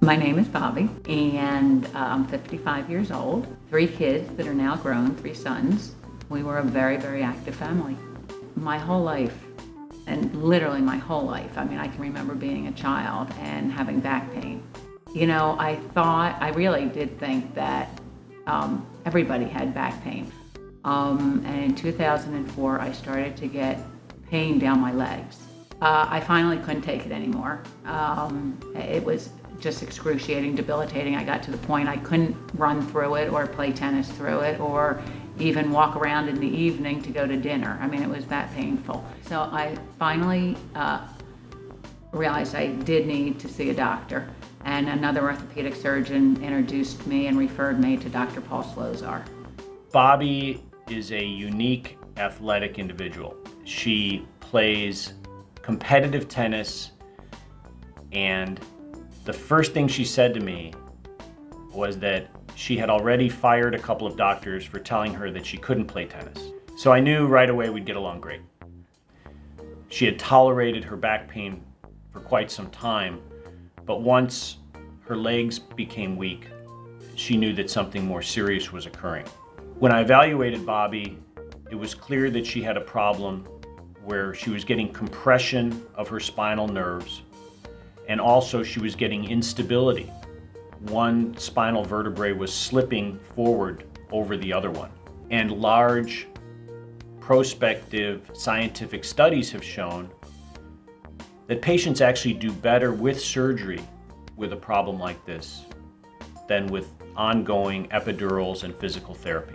My name is Bobby, and I'm 55 years old. 3 kids that are now grown, 3 sons. We were a very, very active family. My whole life, and literally my whole life, I mean, I can remember being a child and having back pain. I really did think that everybody had back pain. And in 2004, I started to get pain down my legs. I finally couldn't take it anymore. It was just excruciating, debilitating. I got to the point I couldn't run through it or play tennis through it or even walk around in the evening to go to dinner. I mean, it was that painful. So I finally realized I did need to see a doctor, and another orthopedic surgeon introduced me and referred me to Dr. Paul Slozar. Bobby is a unique athletic individual. She plays competitive tennis, and the first thing she said to me was that she had already fired a couple of doctors for telling her that she couldn't play tennis. So I knew right away we'd get along great. She had tolerated her back pain for quite some time, but once her legs became weak, she knew that something more serious was occurring. When I evaluated Bobby, it was clear that she had a problem where she was getting compression of her spinal nerves, and also she was getting instability. One spinal vertebrae was slipping forward over the other one. And large prospective scientific studies have shown that patients actually do better with surgery with a problem like this than with ongoing epidurals and physical therapy.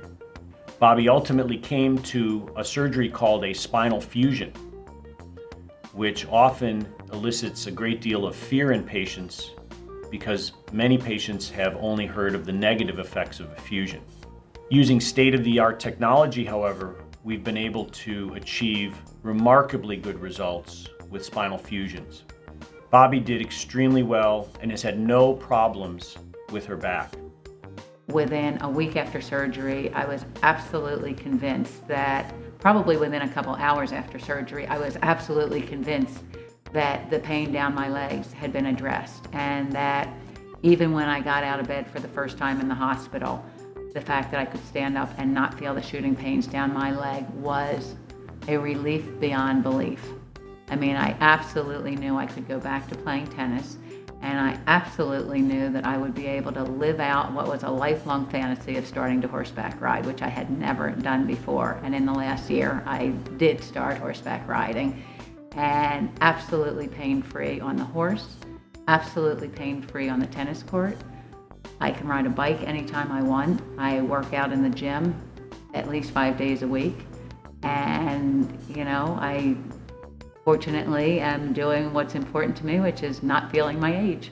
Bobby ultimately came to a surgery called a spinal fusion, which often elicits a great deal of fear in patients because many patients have only heard of the negative effects of a fusion. Using state-of-the-art technology, however, we've been able to achieve remarkably good results with spinal fusions. Bobby did extremely well and has had no problems with her back. Within a week after surgery, I was absolutely convinced that, probably within a couple hours after surgery, I was absolutely convinced that the pain down my legs had been addressed, and that even when I got out of bed for the first time in the hospital, the fact that I could stand up and not feel the shooting pains down my leg was a relief beyond belief. I mean, I absolutely knew I could go back to playing tennis, and I absolutely knew that I would be able to live out what was a lifelong fantasy of starting to horseback ride, which I had never done before. And in the last year, I did start horseback riding, and absolutely pain-free on the horse, absolutely pain-free on the tennis court. I can ride a bike anytime I want. I work out in the gym at least 5 days a week. And, I fortunately am doing what's important to me, which is not feeling my age.